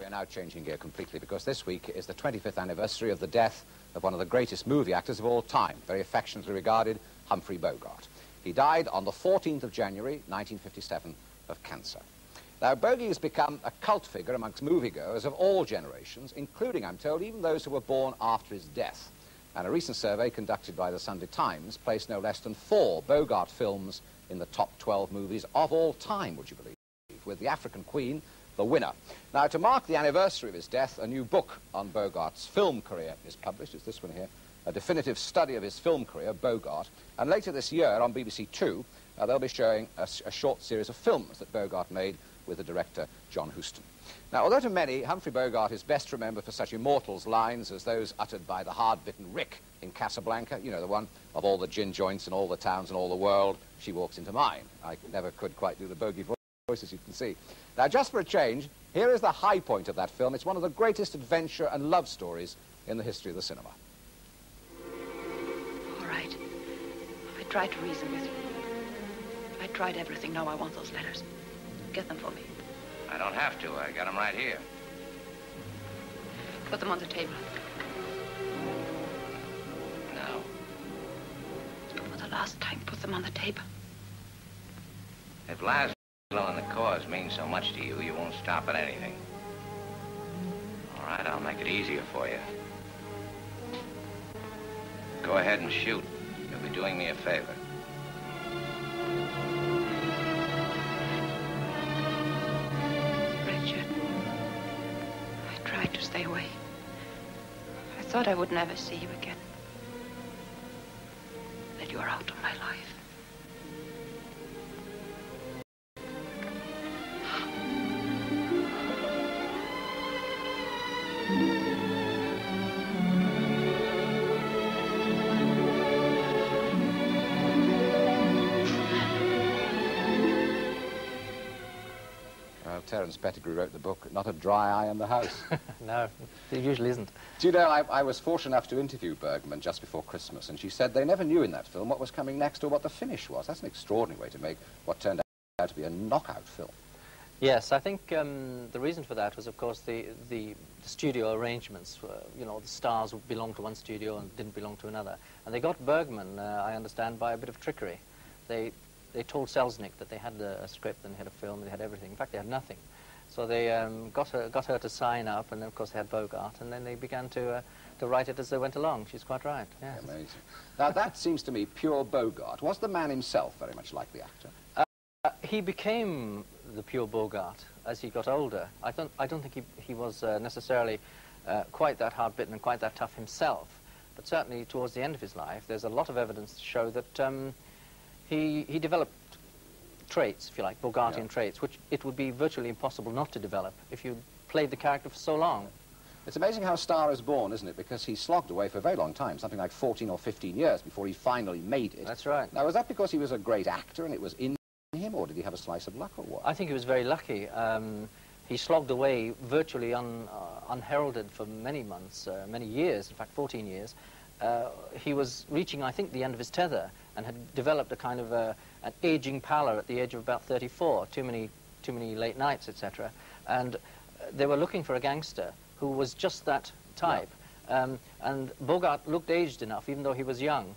We are now changing gear completely because this week is the 25th anniversary of the death of one of the greatest movie actors of all time, very affectionately regarded, Humphrey Bogart. He died on the 14th of January, 1957, of cancer. Now, Bogey has become a cult figure amongst moviegoers of all generations, including, I'm told, even those who were born after his death. And a recent survey conducted by the Sunday Times placed no less than 4 Bogart films in the top 12 movies of all time, would you believe, with The African Queen the winner. Now, to mark the anniversary of his death, a new book on Bogart's film career is published. It's this one here, a definitive study of his film career, Bogart. And later this year on BBC Two, they'll be showing a short series of films that Bogart made with the director John Huston. Now, although to many, Humphrey Bogart is best remembered for such immortals lines as those uttered by the hard-bitten Rick in Casablanca, you know, the one of all the gin joints and all the towns and all the world, she walks into mine. I never could quite do the Bogey voice, as you can see. Now, just for a change, here is the high point of that film. It's one of the greatest adventure and love stories in the history of the cinema. All right. I tried to reason with you. I tried everything. Now I want those letters. Get them for me. I don't have to. I got them right here. Put them on the table. No. For the last time, put them on the table. If Laszlo and the cause means so much to you, you won't stop at anything. All right, I'll make it easier for you. Go ahead and shoot. You'll be doing me a favor. Richard, I tried to stay away. I thought I would never see you again. That you are out of my life. Terence Pettigrew wrote the book, Not a Dry Eye in the House. No, it usually isn't. Do you know, I was fortunate enough to interview Bergman just before Christmas, and she said they never knew in that film what was coming next or what the finish was. That's an extraordinary way to make what turned out to be a knockout film. Yes, I think the reason for that was, of course, the studio arrangements. You know, the stars belonged to one studio and didn't belong to another. And they got Bergman, I understand, by a bit of trickery. They told Selznick that they had a script and they had a film, they had everything. In fact, they had nothing. So they got her to sign up, and then, of course, they had Bogart, and then they began to write it as they went along. She's quite right, yes. Amazing. Now, that seems to me pure Bogart. Was the man himself very much like the actor? He became the pure Bogart as he got older. I don't think he was necessarily quite that hard-bitten and quite that tough himself, but certainly towards the end of his life, there's a lot of evidence to show that he developed traits, if you like, Bogartian traits, which it would be virtually impossible not to develop if you played the character for so long. It's amazing how a star is born, isn't it? Because he slogged away for a very long time, something like 14 or 15 years before he finally made it. That's right. Now, was that because he was a great actor and it was in him, or did he have a slice of luck, or what? I think he was very lucky. He slogged away virtually unheralded for many months, many years, in fact 14 years. He was reaching, I think, the end of his tether and had developed a kind of an aging pallor at the age of about 34, too many late nights, etc. And they were looking for a gangster who was just that type. Yeah. And Bogart looked aged enough, even though he was young,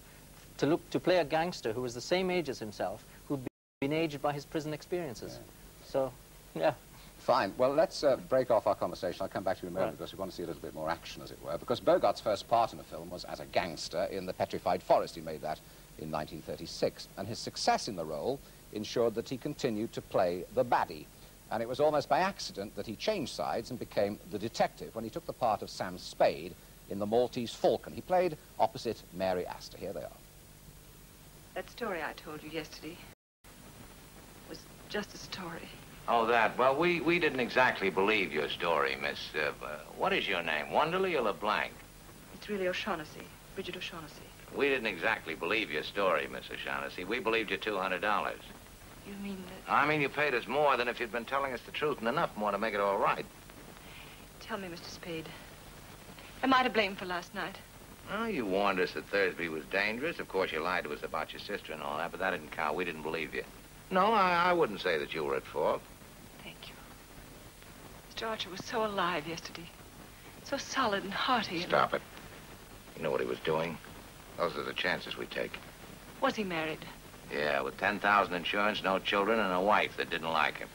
to play a gangster who was the same age as himself, who'd been aged by his prison experiences. Yeah. So, yeah. Fine. Well, let's break off our conversation. I'll come back to you in a moment because we want to see a little bit more action, as it were. Because Bogart's first part in the film was as a gangster in The Petrified Forest. He made that in 1936. And his success in the role ensured that he continued to play the baddie. And it was almost by accident that he changed sides and became the detective when he took the part of Sam Spade in The Maltese Falcon. He played opposite Mary Astor. Here they are. That story I told you yesterday was just a story. Oh, that. Well, we didn't exactly believe your story, Miss... what is your name, Wonderly or LeBlanc? It's really O'Shaughnessy, Bridget O'Shaughnessy. We didn't exactly believe your story, Miss O'Shaughnessy. We believed you $200. You mean that... I mean, you paid us more than if you'd been telling us the truth and enough more to make it all right. Tell me, Mr. Spade, am I to blame for last night? Well, you warned us that Thursby was dangerous. Of course, you lied to us about your sister and all that, but that didn't count. We didn't believe you. No, I wouldn't say that you were at fault. Thank you. George was so alive yesterday. So solid and hearty. Stop it. You know what he was doing? Those are the chances we take. Was he married? Yeah, with 10,000 insurance, no children, and a wife that didn't like him.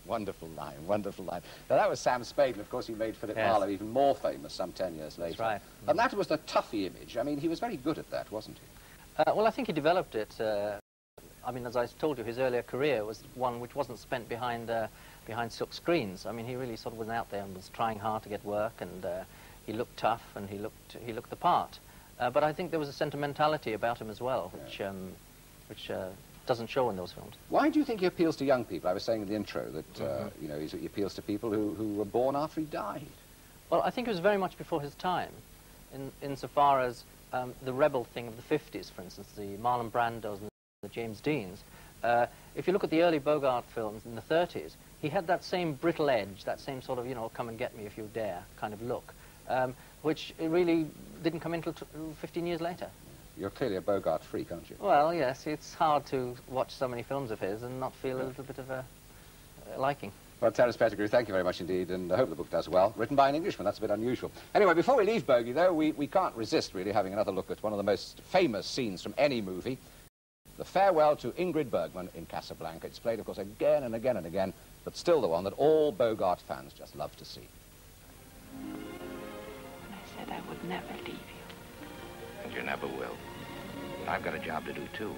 Wonderful line, wonderful line. Now, that was Sam Spade, and of course he made Philip Marlowe even more famous some 10 years later. That's right. And that was the toughie image. I mean, he was very good at that, wasn't he? Well, I think he developed it. I mean, as I told you, his earlier career was one which wasn't spent behind silk screens. I mean, he really sort of went out there and was trying hard to get work, and he looked tough, and he looked the part. But I think there was a sentimentality about him as well, which doesn't show in those films. Why do you think he appeals to young people? I was saying in the intro that you know, he appeals to people who were born after he died. Well, I think it was very much before his time, insofar as the rebel thing of the 50s, for instance, the Marlon Brandos and the James Deans. If you look at the early Bogart films in the 30s, he had that same brittle edge, that same sort of, you know, come and get me if you dare kind of look, which really didn't come until 15 years later. You're clearly a Bogart freak, aren't you? Well, yes, it's hard to watch so many films of his and not feel a little bit of a liking. Well, Terence Pettigrew, thank you very much indeed, and I hope the book does well. Written by an Englishman, that's a bit unusual. Anyway, before we leave Bogey, though, we can't resist, really, having another look at one of the most famous scenes from any movie, the farewell to Ingrid Bergman in Casablanca. It's played, of course, again and again and again, but still the one that all Bogart fans just love to see. I said I would never leave you. And you never will. But I've got a job to do, too.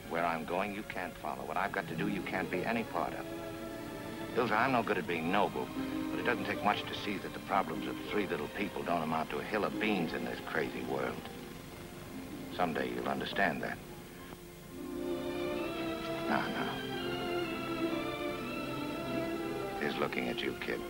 Where I'm going, you can't follow. What I've got to do, you can't be any part of. Ilsa, I'm no good at being noble, but it doesn't take much to see that the problems of three little people don't amount to a hill of beans in this crazy world. Someday you'll understand that. Now. Here's looking at you, kid.